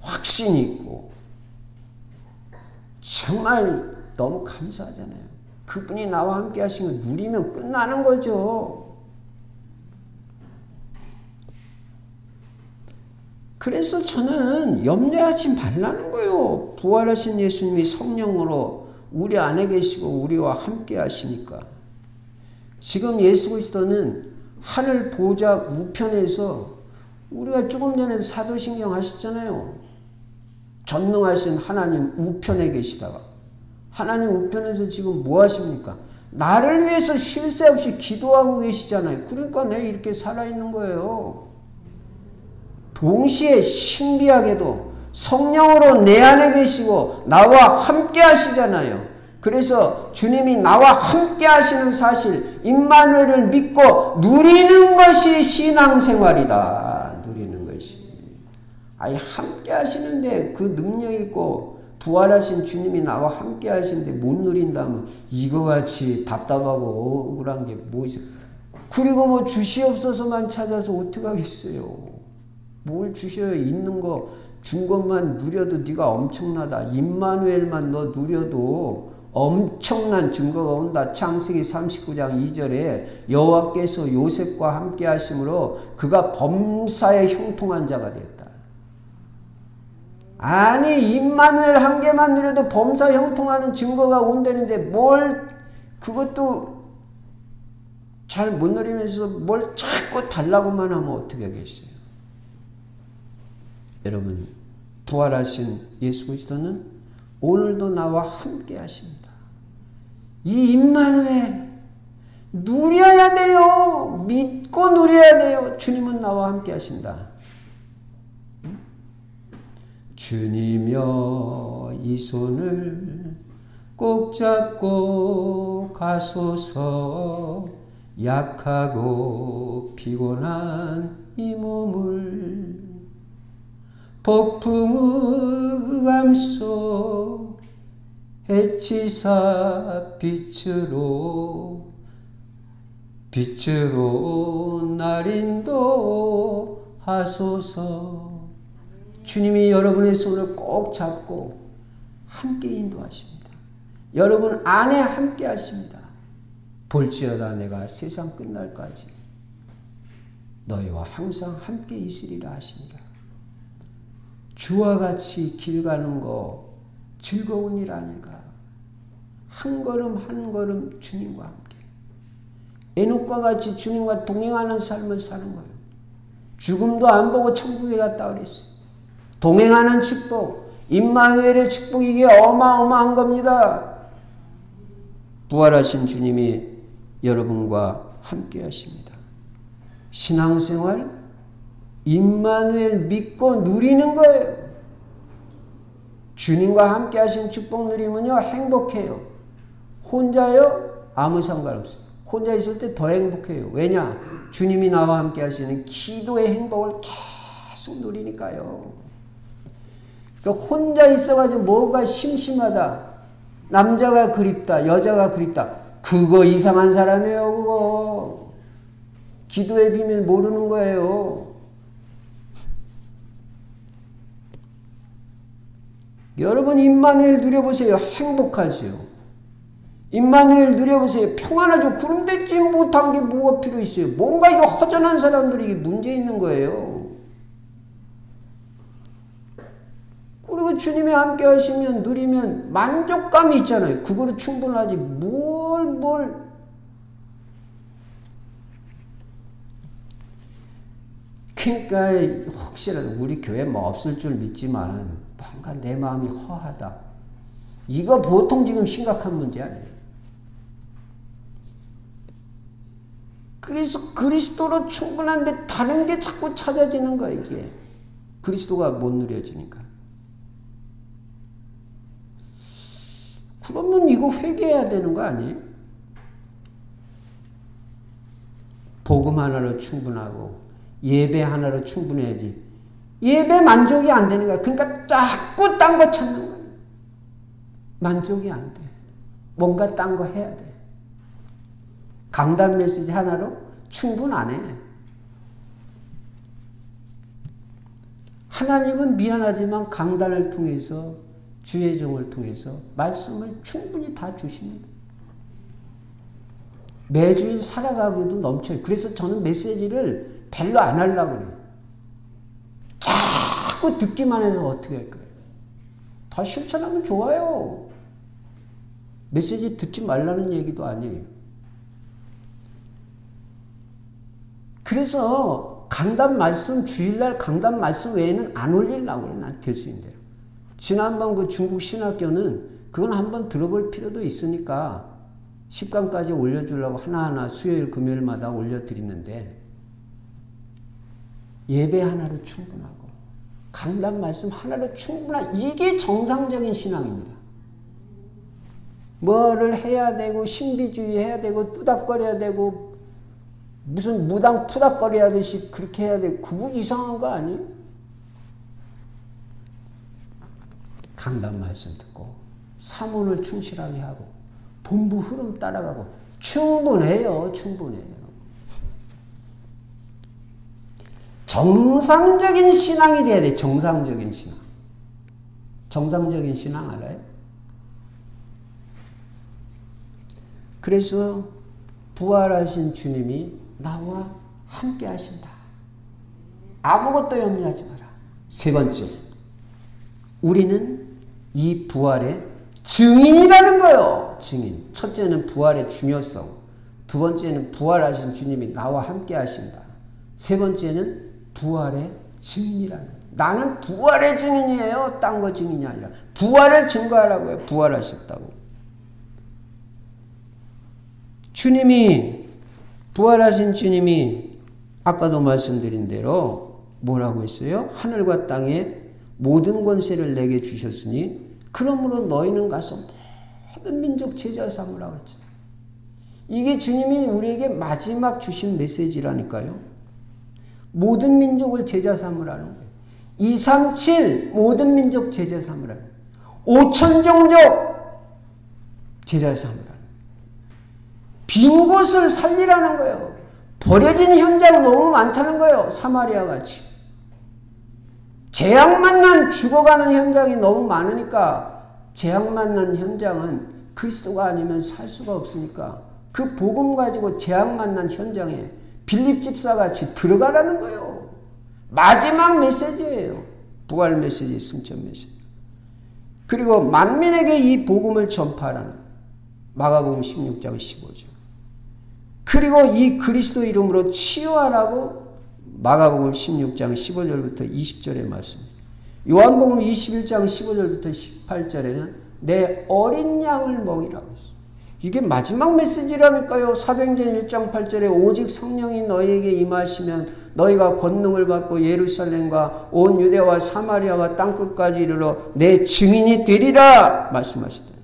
확신이 있고 정말 너무 감사하잖아요. 그분이 나와 함께 하시는 걸 누리면 끝나는 거죠. 그래서 저는 염려하지 말라는 거예요. 부활하신 예수님이 성령으로 우리 안에 계시고 우리와 함께 하시니까. 지금 예수 그리스도는 하늘 보좌 우편에서 우리가 조금 전에도 사도신경 하셨잖아요. 전능하신 하나님 우편에 계시다가 하나님 우편에서 지금 뭐 하십니까? 나를 위해서 쉴 새 없이 기도하고 계시잖아요. 그러니까 내가 이렇게 살아있는 거예요. 동시에 신비하게도 성령으로 내 안에 계시고 나와 함께 하시잖아요. 그래서 주님이 나와 함께 하시는 사실, 임마누엘을 믿고 누리는 것이 신앙생활이다. 누리는 것이. 아예 함께 하시는데 그 능력 있고 부활하신 주님이 나와 함께 하시는데 못 누린다면 이거같이 답답하고 억울한 게 뭐 있어요. 그리고 뭐 주시옵소서만 찾아서 어떡하겠어요. 뭘 주셔요. 있는 거 준 것만 누려도 네가 엄청나다. 임마누엘만 너 누려도 엄청난 증거가 온다. 창세기 39장 2절에 여호와께서 요셉과 함께 하심으로 그가 범사에 형통한 자가 되었다. 아니 임마누엘 한 개만 누려도 범사 형통하는 증거가 온다는데 뭘 그것도 잘 못 누리면서 뭘 자꾸 달라고만 하면 어떻게 하겠어요. 여러분, 부활하신 예수 그리스도는 오늘도 나와 함께 하십니다. 이 임마누엘 누려야 돼요. 믿고 누려야 돼요. 주님은 나와 함께 하신다. 주님여 이 손을 꼭 잡고 가소서. 약하고 피곤한 이 몸을 폭풍의 감속 해치사 빛으로 날 인도하소서. 주님이 여러분의 손을 꼭 잡고 함께 인도하십니다. 여러분 안에 함께 하십니다. 볼지어다 내가 세상 끝날까지 너희와 항상 함께 있으리라 하시니라. 주와 같이 길 가는 거 즐거운 일 아닌가. 한 걸음 한 걸음 주님과 함께 에녹과 같이 주님과 동행하는 삶을 사는 거예요. 죽음도 안 보고 천국에 갔다 그랬어요. 동행하는 축복, 임마누엘의 축복, 이게 어마어마한 겁니다. 부활하신 주님이 여러분과 함께 하십니다. 신앙생활 임마누엘 믿고 누리는 거예요. 주님과 함께 하신 축복 누리면요 행복해요. 혼자요? 아무 상관없어요. 혼자 있을 때 더 행복해요. 왜냐? 주님이 나와 함께 하시는 기도의 행복을 계속 누리니까요. 그러니까 혼자 있어가지고 뭐가 심심하다. 남자가 그립다. 여자가 그립다. 그거 이상한 사람이에요. 그거. 기도의 비밀 모르는 거예요. 여러분 임마누엘 누려보세요. 행복하세요. 임마누엘 누려보세요. 평안하죠. 그런데 지금 못한 게 뭐가 필요 있어요. 뭔가 이거 허전한 사람들이 이게 문제 있는 거예요. 그리고 주님이 함께 하시면 누리면 만족감이 있잖아요. 그거로 충분하지. 그러니까 혹시라도 우리 교회 뭐 없을 줄 믿지만 뭔가 내 마음이 허하다. 이거 보통 지금 심각한 문제 아니에요. 그래서 그리스도로 충분한데 다른 게 자꾸 찾아지는 거야, 이게. 그리스도가 못 누려지니까. 그러면 이거 회개해야 되는 거 아니에요? 복음 하나로 충분하고 예배 하나로 충분해야지. 예배 만족이 안 되는 거야. 그러니까 자꾸 딴 거 찾는 거야. 만족이 안 돼. 뭔가 딴 거 해야 돼. 강단 메시지 하나로 충분 안 해. 하나님은 미안하지만 강단을 통해서 주의 종을 통해서 말씀을 충분히 다 주십니다. 매주일 살아가고도 넘쳐요. 그래서 저는 메시지를 별로 안 하려고 그래요. 자꾸 듣기만 해서 어떻게 할 거예요. 다 실천하면 좋아요. 메시지 듣지 말라는 얘기도 아니에요. 그래서 강단 말씀, 주일날 강단 말씀 외에는 안 올리려고 그래요. 난 될 수 있는 대로. 지난번 그 중국 신학교는 그건 한번 들어볼 필요도 있으니까 10강까지 올려주려고 하나하나 수요일 금요일마다 올려드리는데 예배 하나로 충분하고 강단 말씀 하나로 충분한 이게 정상적인 신앙입니다. 뭐를 해야 되고 신비주의 해야 되고 뚜닥거려야 되고 무슨 무당 푸닥거려야듯이 그렇게 해야 되고 그거 이상한 거 아니에요? 강단 말씀 듣고 사문을 충실하게 하고 본부 흐름 따라가고 충분해요. 충분해요. 정상적인 신앙이 돼야 돼. 정상적인 신앙. 정상적인 신앙 알아요? 그래서 부활하신 주님이 나와 함께 하신다. 아무것도 염려하지 마라. 세 번째, 우리는 이 부활의 증인이라는 거예요. 증인. 첫째는 부활의 중요성. 두 번째는 부활하신 주님이 나와 함께 하신다. 세 번째는 부활의 증인이라는 거예요. 나는 부활의 증인이에요. 딴 거 증인이 아니라. 부활을 증거하라고요. 부활하셨다고. 주님이, 부활하신 주님이 아까도 말씀드린 대로 뭐라고 했어요? 하늘과 땅에 모든 권세를 내게 주셨으니 그러므로 너희는 가서 모든 민족 제자 삼으라고 했잖아요. 이게 주님이 우리에게 마지막 주신 메시지라니까요. 모든 민족을 제자 삼으라는 거예요. 237 모든 민족 제자 삼으라는 거예요. 5천 종족 제자 삼으라는 거예요. 빈 곳을 살리라는 거예요. 버려진 현장 너무 많다는 거예요. 사마리아 같이. 재앙 만난 죽어가는 현장이 너무 많으니까 재앙 만난 현장은 그리스도가 아니면 살 수가 없으니까 그 복음 가지고 재앙 만난 현장에 빌립 집사같이 들어가라는 거예요. 마지막 메시지예요. 부활 메시지, 승천 메시지. 그리고 만민에게 이 복음을 전파하라는 거예요. 마가복음 16장 15절. 그리고 이 그리스도 이름으로 치유하라고 마가복음 16장 15절부터 20절의 말씀. 요한복음 21장 15절부터 18절에는 내 어린 양을 먹이라고 했어요. 이게 마지막 메시지라니까요. 사도행전 1장 8절에 오직 성령이 너희에게 임하시면 너희가 권능을 받고 예루살렘과 온 유대와 사마리아와 땅끝까지 이르러 내 증인이 되리라 말씀하시더라고요.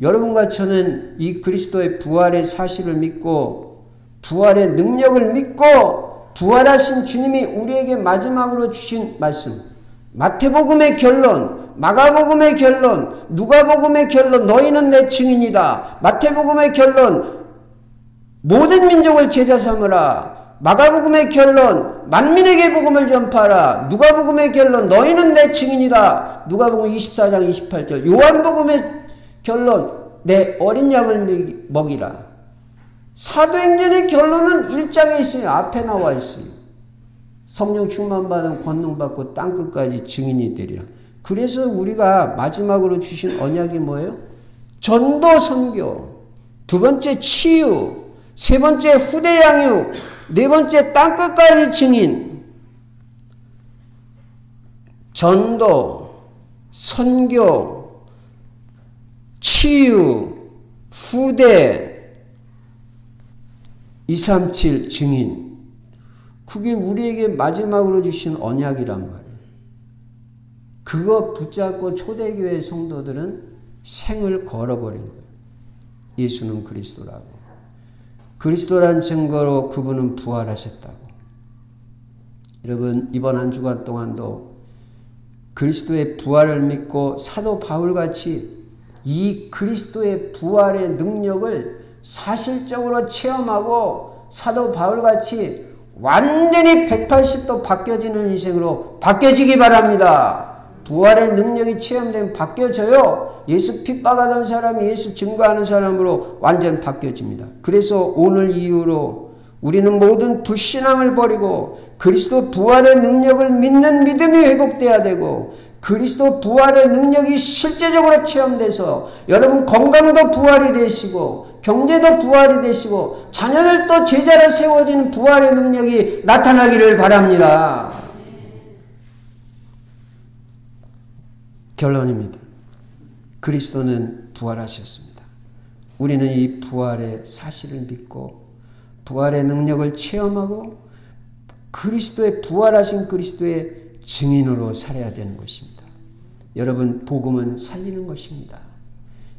여러분과 저는 이 그리스도의 부활의 사실을 믿고 부활의 능력을 믿고 부활하신 주님이 우리에게 마지막으로 주신 말씀, 마태복음의 결론, 마가복음의 결론, 누가복음의 결론, 너희는 내 증인이다. 마태복음의 결론, 모든 민족을 제자 삼으라. 마가복음의 결론, 만민에게 복음을 전파하라. 누가복음의 결론, 너희는 내 증인이다. 누가복음 24장 28절. 요한복음의 결론, 내 어린 양을 먹이라. 사도행전의 결론은 1장에 있어요. 앞에 나와 있어요. 성령 충만받은 권능 받고 땅끝까지 증인이 되리라. 그래서 우리가 마지막으로 주신 언약이 뭐예요? 전도 선교, 두 번째 치유, 세 번째 후대 양육, 네 번째 땅끝까지 증인. 전도, 선교, 치유, 후대, 237 증인. 그게 우리에게 마지막으로 주신 언약이란 말이에요. 그거 붙잡고 초대교회 성도들은 생을 걸어버린 거예요. 예수는 그리스도라고. 그리스도란 증거로 그분은 부활하셨다고. 여러분, 이번 한 주간 동안도 그리스도의 부활을 믿고 사도 바울같이 이 그리스도의 부활의 능력을 사실적으로 체험하고 사도 바울같이 완전히 180도 바뀌어지는 인생으로 바뀌어지기 바랍니다. 부활의 능력이 체험되면 바뀌어져요. 예수 핍박하던 사람이 예수 증거하는 사람으로 완전 바뀌어집니다. 그래서 오늘 이후로 우리는 모든 불신앙을 버리고 그리스도 부활의 능력을 믿는 믿음이 회복돼야 되고 그리스도 부활의 능력이 실제적으로 체험돼서 여러분 건강도 부활이 되시고 경제도 부활이 되시고 자녀들도 제자로 세워지는 부활의 능력이 나타나기를 바랍니다. 결론입니다. 그리스도는 부활하셨습니다. 우리는 이 부활의 사실을 믿고 부활의 능력을 체험하고 그리스도의 부활하신 그리스도의 증인으로 살아야 되는 것입니다. 여러분, 복음은 살리는 것입니다.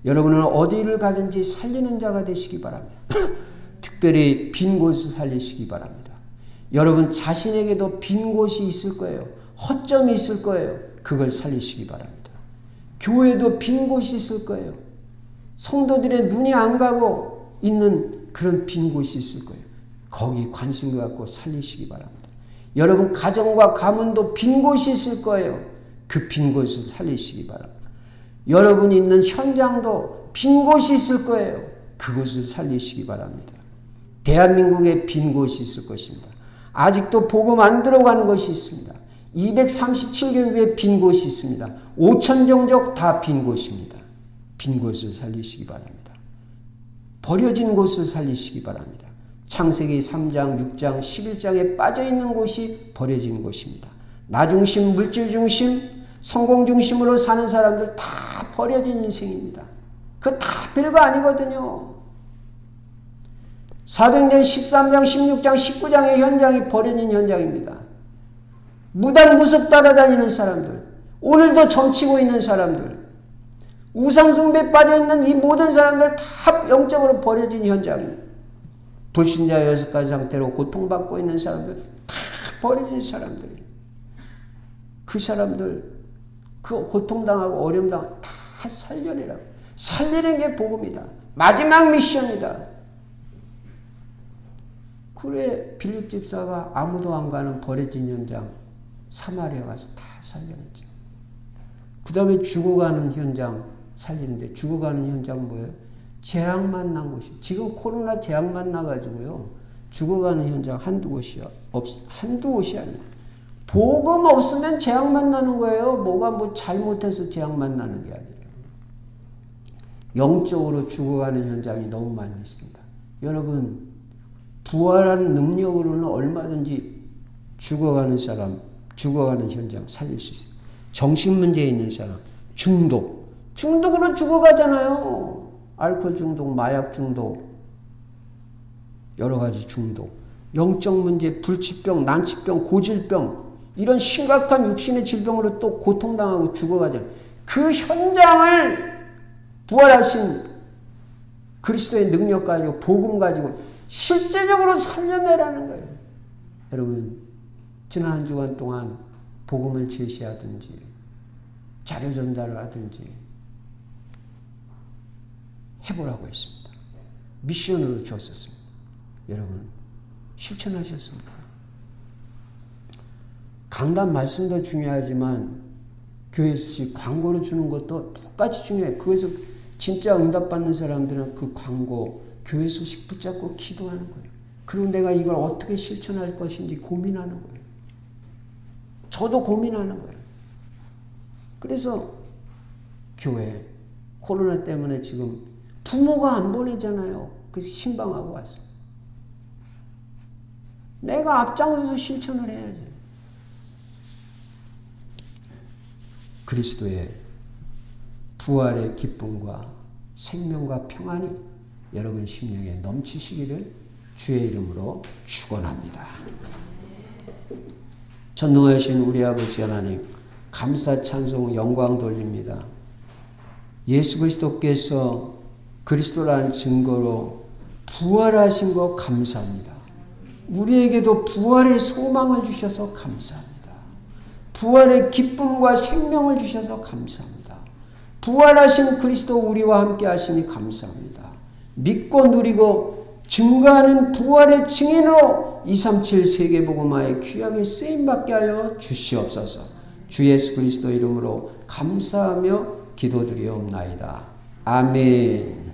여러분은 어디를 가든지 살리는 자가 되시기 바랍니다. 특별히 빈 곳을 살리시기 바랍니다. 여러분 자신에게도 빈 곳이 있을 거예요. 허점이 있을 거예요. 그걸 살리시기 바랍니다. 교회도 빈 곳이 있을 거예요. 성도들의 눈이 안 가고 있는 그런 빈 곳이 있을 거예요. 거기 관심을 갖고 살리시기 바랍니다. 여러분 가정과 가문도 빈 곳이 있을 거예요. 그 빈 곳을 살리시기 바랍니다. 여러분이 있는 현장도 빈 곳이 있을 거예요. 그곳을 살리시기 바랍니다. 대한민국에 빈 곳이 있을 것입니다. 아직도 복음 안 들어가는 것이 있습니다. 237개국에 빈 곳이 있습니다. 5천 종족 다 빈 곳입니다. 빈 곳을 살리시기 바랍니다. 버려진 곳을 살리시기 바랍니다. 창세기 3장, 6장, 11장에 빠져있는 곳이 버려진 곳입니다. 나 중심, 물질 중심, 성공 중심으로 사는 사람들 다 버려진 인생입니다. 그거 다 별거 아니거든요. 사도행전 13장, 16장, 19장의 현장이 버려진 현장입니다. 무당무속 따라다니는 사람들, 오늘도 점치고 있는 사람들, 우상숭배에 빠져있는 이 모든 사람들 다 영적으로 버려진 현장입니다. 불신자 6가지 상태로 고통받고 있는 사람들 다 버려진 사람들이에요. 그 사람들 그 고통당하고 어려움당하고 다 살려내라고. 살리는 게 복음이다. 마지막 미션이다. 그래 빌립 집사가 아무도 안 가는 버려진 현장 사마리아 가서 다 살려냈죠. 그 다음에 죽어가는 현장 살리는데 죽어가는 현장은 뭐예요? 재앙 만난 곳이. 지금 코로나 재앙 만나가지고요. 죽어가는 현장 한두 곳이요. 한두 곳이 아니야. 복음 없으면 재앙 만나는 거예요. 뭐가 뭐 잘못해서 재앙 만나는 게 아니에요. 영적으로 죽어가는 현장이 너무 많이 있습니다. 여러분 부활하는 능력으로는 얼마든지 죽어가는 사람, 죽어가는 현장 살릴 수 있어요. 정신문제에 있는 사람, 중독으로 죽어가잖아요. 알코올 중독, 마약 중독, 여러 가지 중독, 영적 문제, 불치병, 난치병, 고질병, 이런 심각한 육신의 질병으로 또 고통당하고 죽어가잖아요. 그 현장을 부활하신 그리스도의 능력 가지고 복음 가지고 실제적으로 살려내라는 거예요. 여러분 지난 한 주간 동안 복음을 제시하든지 자료 전달을 하든지 해보라고 했습니다. 미션으로 주었었습니다. 여러분 실천하셨습니까? 강단 말씀도 중요하지만 교회에서 광고를 주는 것도 똑같이 중요해요. 그래서 진짜 응답받는 사람들은 그 광고, 교회 소식 붙잡고 기도하는 거예요. 그리고 내가 이걸 어떻게 실천할 것인지 고민하는 거예요. 저도 고민하는 거예요. 그래서 교회 코로나 때문에 지금 부모가 안 보내잖아요. 그래서 신방하고 왔어요. 내가 앞장서서 실천을 해야죠. 그리스도의 부활의 기쁨과 생명과 평안이 여러분 심령에 넘치시기를 주의 이름으로 축원합니다. 전능하신 우리 아버지 하나님, 감사 찬송 영광 돌립니다. 예수 그리스도께서 그리스도라는 증거로 부활하신 것 감사합니다. 우리에게도 부활의 소망을 주셔서 감사합니다. 부활의 기쁨과 생명을 주셔서 감사합니다. 부활하신 그리스도 우리와 함께 하시니 감사합니다. 믿고 누리고 증거하는 부활의 증인으로 237 세계복음화의 귀하게 쓰임받게 하여 주시옵소서. 주 예수 그리스도 이름으로 감사하며 기도드리옵나이다. 아멘.